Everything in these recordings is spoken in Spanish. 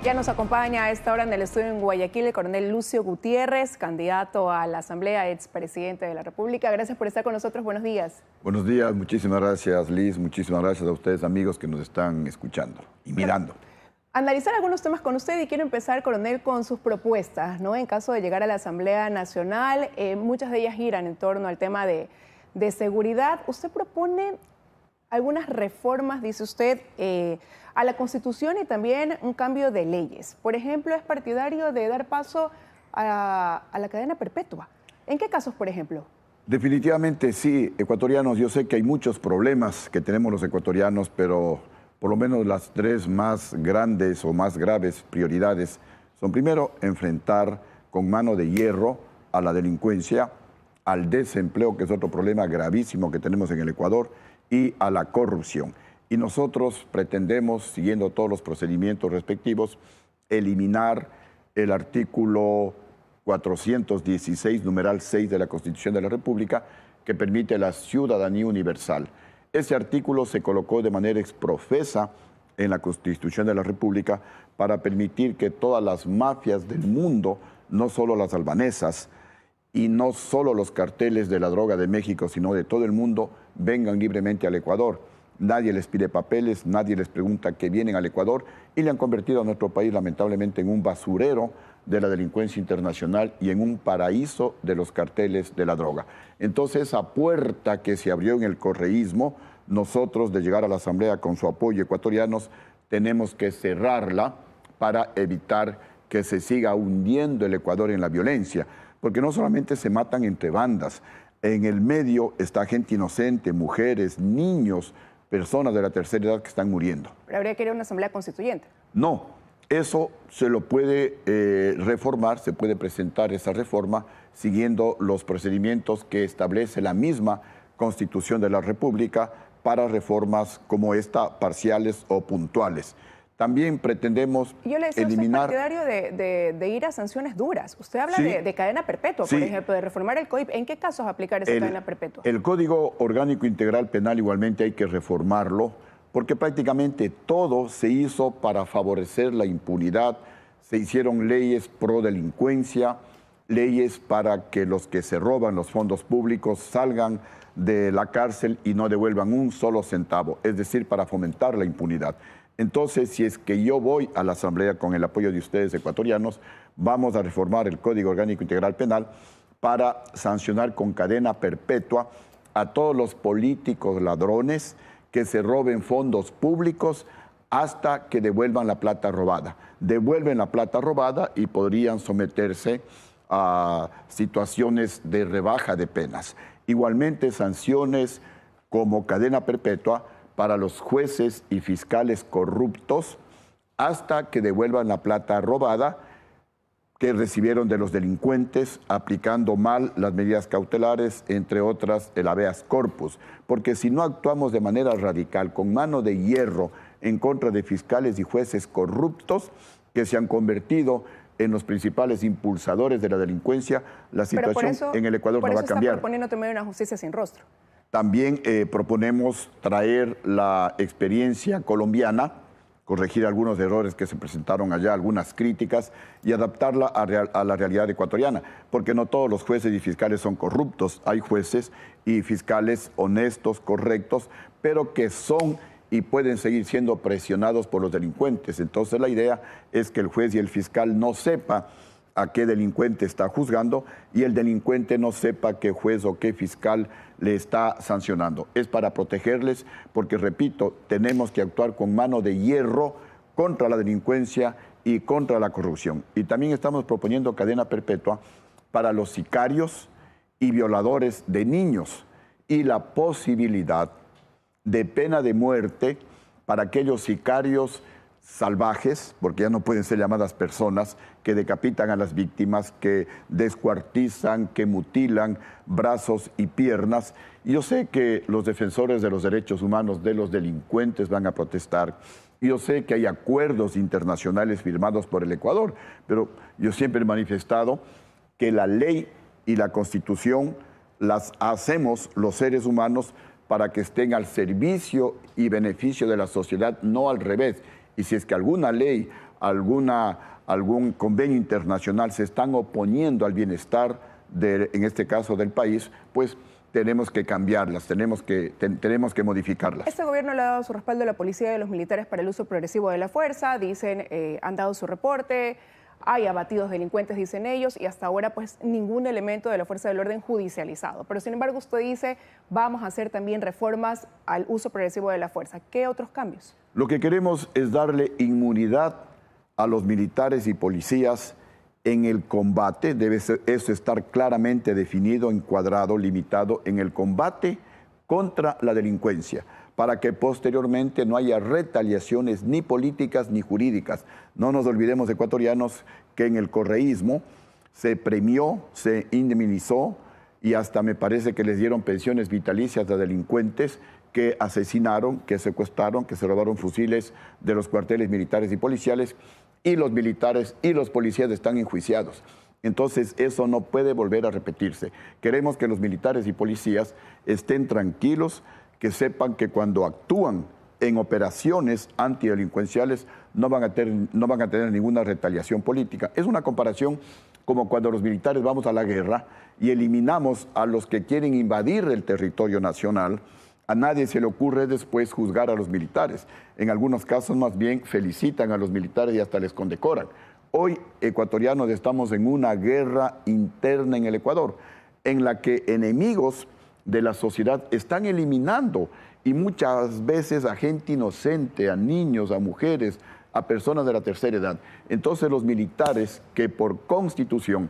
Ya nos acompaña a esta hora en el estudio en Guayaquil el coronel Lucio Gutiérrez, candidato a la Asamblea, expresidente de la República. Gracias por estar con nosotros. Buenos días. Buenos días, muchísimas gracias, Liz. Muchísimas gracias a ustedes, amigos, que nos están escuchando y mirando. Analizar algunos temas con usted y quiero empezar, coronel, con sus propuestas, ¿no? En caso de llegar a la Asamblea Nacional, muchas de ellas giran en torno al tema de seguridad. Usted propone algunas reformas, dice usted, a la Constitución y también un cambio de leyes. Por ejemplo, es partidario de dar paso a la cadena perpetua. ¿En qué casos, por ejemplo? Definitivamente sí, ecuatorianos. Yo sé que hay muchos problemas que tenemos los ecuatorianos, pero por lo menos las tres más grandes o más graves prioridades son, primero, enfrentar con mano de hierro a la delincuencia, al desempleo, que es otro problema gravísimo que tenemos en el Ecuador, y a la corrupción. Y nosotros pretendemos, siguiendo todos los procedimientos respectivos, eliminar el artículo 416, numeral 6 de la Constitución de la República, que permite la ciudadanía universal. Ese artículo se colocó de manera exprofesa en la Constitución de la República para permitir que todas las mafias del mundo, no solo las albanesas y no solo los carteles de la droga de México, sino de todo el mundo, vengan libremente al Ecuador. Nadie les pide papeles, nadie les pregunta que vienen al Ecuador y le han convertido a nuestro país lamentablemente en un basurero de la delincuencia internacional y en un paraíso de los carteles de la droga. Entonces, esa puerta que se abrió en el correísmo, nosotros, de llegar a la Asamblea con su apoyo, ecuatorianos, tenemos que cerrarla para evitar que se siga hundiendo el Ecuador en la violencia, porque no solamente se matan entre bandas, en el medio está gente inocente, mujeres, niños, personas de la tercera edad que están muriendo. Pero habría que ir a una asamblea constituyente. No, eso se lo puede reformar, se puede presentar esa reforma siguiendo los procedimientos que establece la misma Constitución de la República para reformas como esta, parciales o puntuales. También pretendemos Yo le decía eliminar... usted partidario de ir a sanciones duras. Usted habla de cadena perpetua, por ejemplo, de reformar el COIP. ¿En qué casos aplicar esa cadena perpetua? El Código Orgánico Integral Penal igualmente hay que reformarlo, porque prácticamente todo se hizo para favorecer la impunidad. Se hicieron leyes pro delincuencia, leyes para que los que se roban los fondos públicos salgan de la cárcel y no devuelvan un solo centavo, es decir, para fomentar la impunidad. Entonces, si es que yo voy a la Asamblea con el apoyo de ustedes ecuatorianos, vamos a reformar el Código Orgánico Integral Penal para sancionar con cadena perpetua a todos los políticos ladrones que se roben fondos públicos hasta que devuelvan la plata robada. Devuelven la plata robada y podrían someterse a situaciones de rebaja de penas. Igualmente, sanciones como cadena perpetua para los jueces y fiscales corruptos hasta que devuelvan la plata robada que recibieron de los delincuentes, aplicando mal las medidas cautelares, entre otras el habeas corpus. Porque si no actuamos de manera radical, con mano de hierro, en contra de fiscales y jueces corruptos que se han convertido en los principales impulsadores de la delincuencia, la situación en el Ecuador no va a cambiar. Por eso está proponiendo también una justicia sin rostro. También proponemos traer la experiencia colombiana, corregir algunos errores que se presentaron allá, algunas críticas, y adaptarla a la realidad ecuatoriana, porque no todos los jueces y fiscales son corruptos. Hay jueces y fiscales honestos, correctos, pero que son y pueden seguir siendo presionados por los delincuentes. Entonces la idea es que el juez y el fiscal no sepa a qué delincuente está juzgando y el delincuente no sepa qué juez o qué fiscal le está sancionando. Es para protegerles porque, repito, tenemos que actuar con mano de hierro contra la delincuencia y contra la corrupción. Y también estamos proponiendo cadena perpetua para los sicarios y violadores de niños y la posibilidad de pena de muerte para aquellos sicarios salvajes, porque ya no pueden ser llamadas personas, que decapitan a las víctimas, que descuartizan, que mutilan brazos y piernas. Y yo sé que los defensores de los derechos humanos de los delincuentes van a protestar. Y yo sé que hay acuerdos internacionales firmados por el Ecuador, pero yo siempre he manifestado que la ley y la Constitución las hacemos los seres humanos para que estén al servicio y beneficio de la sociedad, no al revés. Y si es que alguna ley algún convenio internacional, se están oponiendo al bienestar, en este caso del país, pues tenemos que cambiarlas, tenemos que modificarlas. Este gobierno le ha dado su respaldo a la policía y a los militares para el uso progresivo de la fuerza, dicen, han dado su reporte, hay abatidos delincuentes, dicen ellos, y hasta ahora pues ningún elemento de la fuerza del orden judicializado. Pero sin embargo usted dice, vamos a hacer también reformas al uso progresivo de la fuerza. ¿Qué otros cambios? Lo que queremos es darle inmunidad a los militares y policías en el combate, debe eso estar claramente definido, encuadrado, limitado, en el combate contra la delincuencia, para que posteriormente no haya retaliaciones ni políticas ni jurídicas. No nos olvidemos, ecuatorianos, que en el correísmo se premió, se indemnizó y hasta me parece que les dieron pensiones vitalicias a delincuentes que asesinaron, que secuestraron, que se robaron fusiles de los cuarteles militares y policiales, y los militares y los policías están enjuiciados. Entonces, eso no puede volver a repetirse. Queremos que los militares y policías estén tranquilos, que sepan que cuando actúan en operaciones antidelincuenciales no van a tener ninguna retaliación política. Es una comparación como cuando los militares vamos a la guerra y eliminamos a los que quieren invadir el territorio nacional. A nadie se le ocurre después juzgar a los militares. En algunos casos más bien felicitan a los militares y hasta les condecoran. Hoy, ecuatorianos, estamos en una guerra interna en el Ecuador, en la que enemigos de la sociedad están eliminando y muchas veces a gente inocente, a niños, a mujeres, a personas de la tercera edad. Entonces los militares, que por constitución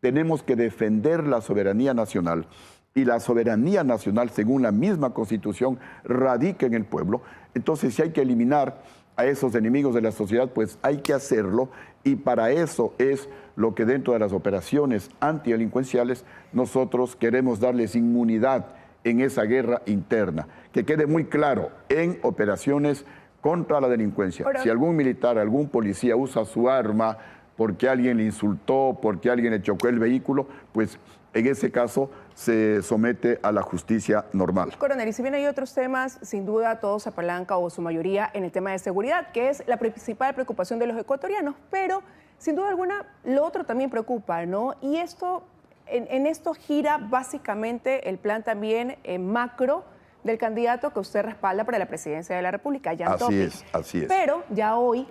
tenemos que defender la soberanía nacional, y la soberanía nacional, según la misma Constitución, radica en el pueblo. Entonces, si hay que eliminar a esos enemigos de la sociedad, pues hay que hacerlo, y para eso es lo que dentro de las operaciones antidelincuenciales nosotros queremos darles inmunidad en esa guerra interna. Que quede muy claro, en operaciones contra la delincuencia, si algún militar, algún policía usa su arma porque alguien le insultó, porque alguien le chocó el vehículo, pues en ese caso se somete a la justicia normal. Coronel, y si bien hay otros temas, sin duda todos se apalanca o su mayoría en el tema de seguridad, que es la principal preocupación de los ecuatorianos, pero sin duda alguna lo otro también preocupa, ¿no? Y esto, en esto gira básicamente el plan también macro del candidato que usted respalda para la presidencia de la República, Jan Topic. Así es. Pero ya hoy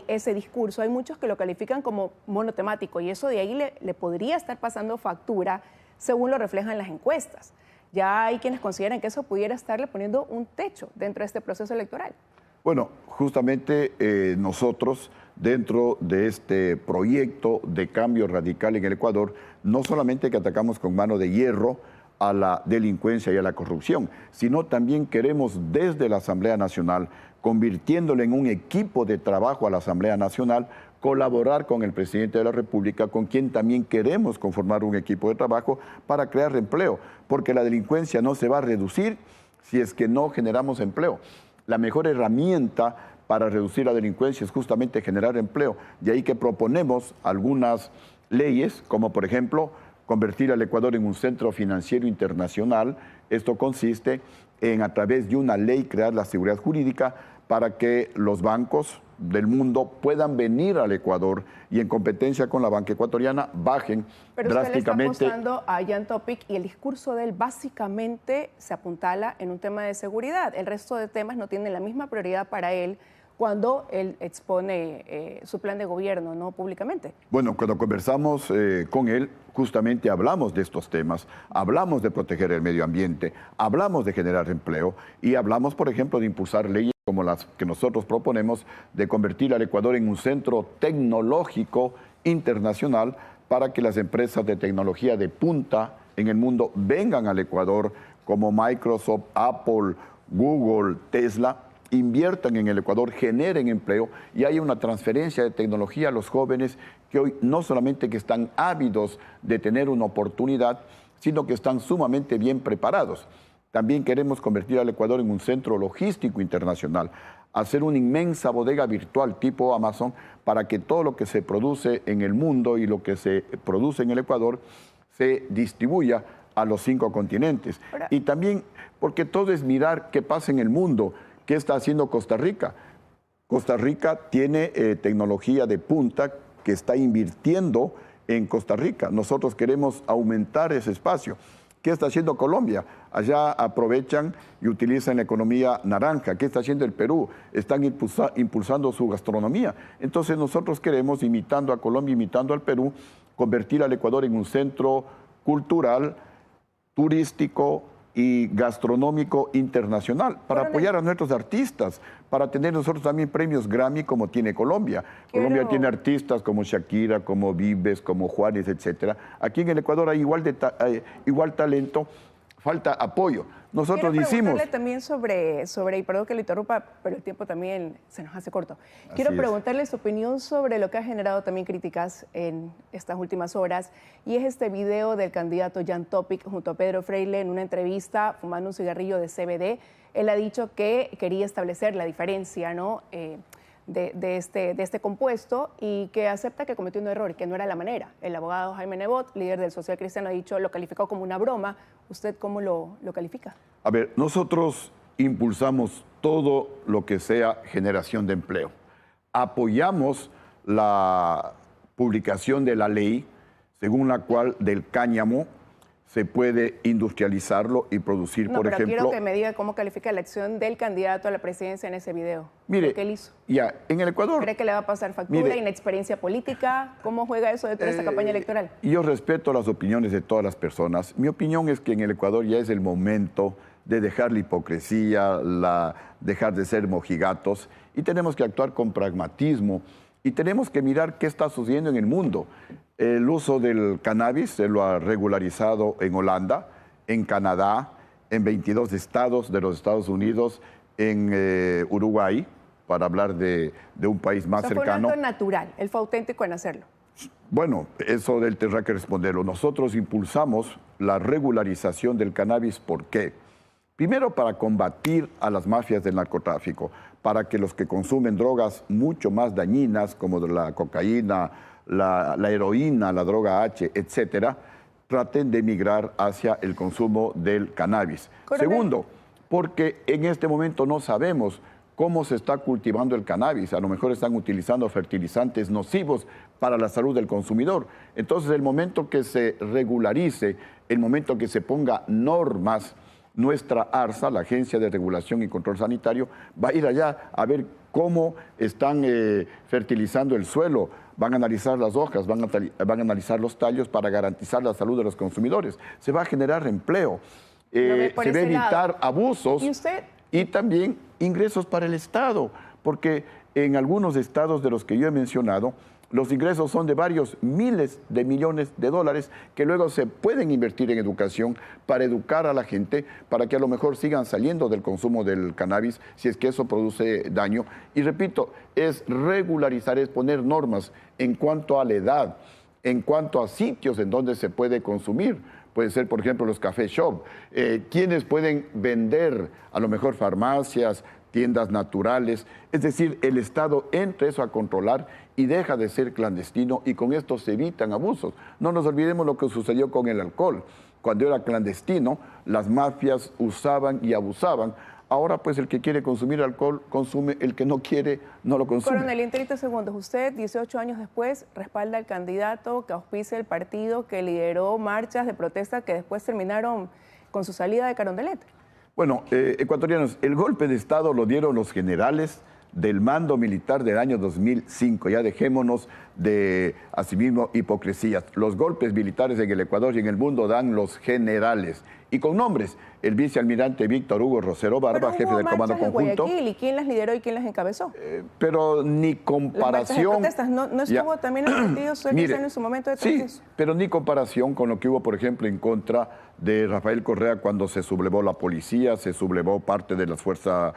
ese discurso, hay muchos que lo califican como monotemático y eso de ahí le podría estar pasando factura según lo reflejan las encuestas. Ya hay quienes consideran que eso pudiera estarle poniendo un techo dentro de este proceso electoral. Bueno, justamente nosotros, dentro de este proyecto de cambio radical en el Ecuador, no solamente que atacamos con mano de hierro a la delincuencia y a la corrupción, sino también queremos desde la Asamblea Nacional, convirtiéndole en un equipo de trabajo a la Asamblea Nacional, colaborar con el presidente de la República, con quien también queremos conformar un equipo de trabajo para crear empleo, porque la delincuencia no se va a reducir si es que no generamos empleo. La mejor herramienta para reducir la delincuencia es justamente generar empleo. De ahí que proponemos algunas leyes, como por ejemplo, convertir al Ecuador en un centro financiero internacional. Esto consiste en, a través de una ley, crear la seguridad jurídica para que los bancos del mundo puedan venir al Ecuador y en competencia con la banca ecuatoriana bajen drásticamente. Pero usted le está apostando a Jan Topic y el discurso de él básicamente se apuntala en un tema de seguridad. El resto de temas no tienen la misma prioridad para él cuando él expone su plan de gobierno, ¿no?, públicamente. Bueno, cuando conversamos con él, justamente hablamos de estos temas, hablamos de proteger el medio ambiente, hablamos de generar empleo y hablamos, por ejemplo, de impulsar leyes como las que nosotros proponemos, de convertir al Ecuador en un centro tecnológico internacional para que las empresas de tecnología de punta en el mundo vengan al Ecuador, como Microsoft, Apple, Google, Tesla, inviertan en el Ecuador, generen empleo y haya una transferencia de tecnología a los jóvenes que hoy no solamente que están ávidos de tener una oportunidad, sino que están sumamente bien preparados. También queremos convertir al Ecuador en un centro logístico internacional, hacer una inmensa bodega virtual tipo Amazon para que todo lo que se produce en el mundo y lo que se produce en el Ecuador se distribuya a los 5 continentes. Y también porque todo es mirar qué pasa en el mundo. ¿Qué está haciendo Costa Rica? Costa Rica tiene tecnología de punta que está invirtiendo en Costa Rica. Nosotros queremos aumentar ese espacio. ¿Qué está haciendo Colombia? Allá aprovechan y utilizan la economía naranja. ¿Qué está haciendo el Perú? Están impulsando su gastronomía. Entonces nosotros queremos, imitando a Colombia, imitando al Perú, convertir al Ecuador en un centro cultural, turístico y gastronómico internacional, para apoyar a nuestros artistas, para tener nosotros también premios Grammy como tiene Colombia. Colombia tiene artistas como Shakira, como Vives, como Juanes, etcétera. Aquí en el Ecuador hay igual talento, falta apoyo. Nosotros hicimos... también sobre, y perdón que lo interrumpa, pero el tiempo también se nos hace corto. Quiero preguntarle su opinión sobre lo que ha generado también críticas en estas últimas horas, y es este video del candidato Jan Topic junto a Pedro Freile en una entrevista fumando un cigarrillo de CBD. Él ha dicho que quería establecer la diferencia, ¿no?, de este compuesto, y que acepta que cometió un error, que no era la manera. El abogado Jaime Nebot, líder del Social Cristiano, ha dicho, lo calificó como una broma. ¿Usted cómo lo califica? A ver, nosotros impulsamos todo lo que sea generación de empleo. Apoyamos la publicación de la ley según la cual del cáñamo se puede industrializarlo y producir, por ejemplo... quiero que me diga cómo califica la acción del candidato a la presidencia en ese video. Mire, ¿qué él hizo? Ya, en el Ecuador... ¿Cree que le va a pasar factura, inexperiencia política? ¿Cómo juega eso dentro de esta campaña electoral? Yo respeto las opiniones de todas las personas. Mi opinión es que en el Ecuador ya es el momento de dejar la hipocresía, dejar de ser mojigatos, y tenemos que actuar con pragmatismo, y tenemos que mirar qué está sucediendo en el mundo. El uso del cannabis se lo ha regularizado en Holanda, en Canadá, en 22 estados de los Estados Unidos, en Uruguay, para hablar de un país más cercano. Fue un acto natural, él fue auténtico en hacerlo. Bueno, eso él tendrá que responderlo. Nosotros impulsamos la regularización del cannabis. ¿Por qué? Primero, para combatir a las mafias del narcotráfico, para que los que consumen drogas mucho más dañinas, como la cocaína, la heroína, la droga H, etcétera, traten de migrar hacia el consumo del cannabis. Coronel. Segundo, porque en este momento no sabemos cómo se está cultivando el cannabis. A lo mejor están utilizando fertilizantes nocivos para la salud del consumidor. Entonces, el momento que se regularice, el momento que se ponga normas, nuestra ARSA, la Agencia de Regulación y Control Sanitario, va a ir allá a ver cómo están fertilizando el suelo, van a analizar las hojas, van a analizar los tallos para garantizar la salud de los consumidores. Se va a generar empleo, se va a evitar abusos y también ingresos para el Estado, porque en algunos estados de los que yo he mencionado, los ingresos son de varios miles de millones de dólares que luego se pueden invertir en educación para educar a la gente, para que a lo mejor sigan saliendo del consumo del cannabis si es que eso produce daño. Y repito, es regularizar, es poner normas en cuanto a la edad, en cuanto a sitios en donde se puede consumir. Puede ser, por ejemplo, los café shop, quienes pueden vender, a lo mejor farmacias, tiendas naturales, es decir, el Estado entra eso a controlar y deja de ser clandestino, y con esto se evitan abusos. No nos olvidemos lo que sucedió con el alcohol. Cuando era clandestino, las mafias usaban y abusaban. Ahora, pues, el que quiere consumir alcohol, consume; el que no quiere, no lo consume. Coronel, en 30 segundos, usted, 18 años después, respalda al candidato que auspicia el partido que lideró marchas de protesta que después terminaron con su salida de Carondelet. Bueno, ecuatorianos, el golpe de Estado lo dieron los generales del mando militar del año 2005. Ya dejémonos de, asimismo, hipocresías. Los golpes militares en el Ecuador y en el mundo dan los generales. Y con nombres: el vicealmirante Víctor Hugo Rosero Barba, jefe del Comando Conjunto. ¿Y quién las lideró y quién las encabezó? Pero ni comparación... Las marchas de protestas, ¿no estuvo también el partido socialista en su momento de transición? Sí, pero ni comparación con lo que hubo, por ejemplo, en contra de Rafael Correa cuando se sublevó la policía, se sublevó parte de la Fuerza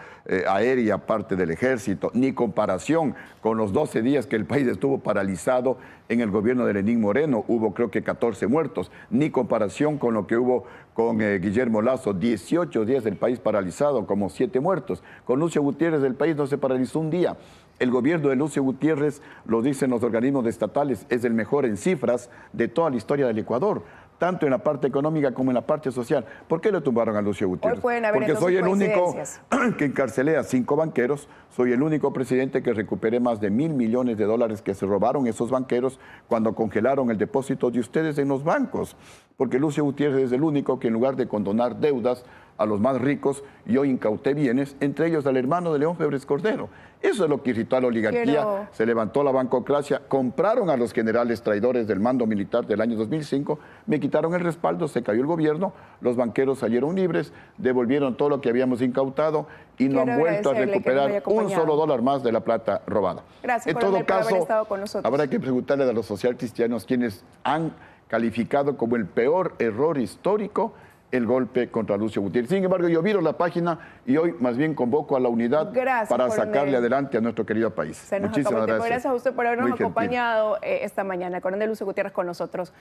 Aérea, parte del Ejército. Ni comparación con los 12 días que el país estuvo paralizado en el gobierno de Lenín Moreno. Hubo, creo que, 14 muertos. Ni comparación con lo que hubo con Guillermo Lasso, 18 días del país paralizado, como 7 muertos. Con Lucio Gutiérrez el país no se paralizó un día. El gobierno de Lucio Gutiérrez, lo dicen los organismos estatales, es el mejor en cifras de toda la historia del Ecuador. tanto en la parte económica como en la parte social. ¿Por qué le tumbaron a Lucio Gutiérrez? Hoy pueden haber Porque soy el único coincidencias. que encarcelé a 5 banqueros, soy el único presidente que recuperé más de $1.000 millones que se robaron esos banqueros cuando congelaron el depósito de ustedes en los bancos. Porque Lucio Gutiérrez es el único que en lugar de condonar deudas a los más ricos, yo incauté bienes, entre ellos al hermano de León Febres Cordero. Eso es lo que irritó a la oligarquía, se levantó la bancocracia, compraron a los generales traidores del mando militar del año 2005, me quitaron el respaldo, se cayó el gobierno, los banqueros salieron libres, devolvieron todo lo que habíamos incautado y no han vuelto a recuperar un solo dólar más de la plata robada. Gracias, en todo caso, haber estado con nosotros. Habrá que preguntarle a los socialcristianos quienes han calificado como el peor error histórico el golpe contra Lucio Gutiérrez. Sin embargo, yo viro la página y hoy más bien convoco a la unidad para sacarle adelante a nuestro querido país. Muchísimas gracias. Gracias a usted por habernos acompañado esta mañana. Coronel Lucio Gutiérrez con nosotros.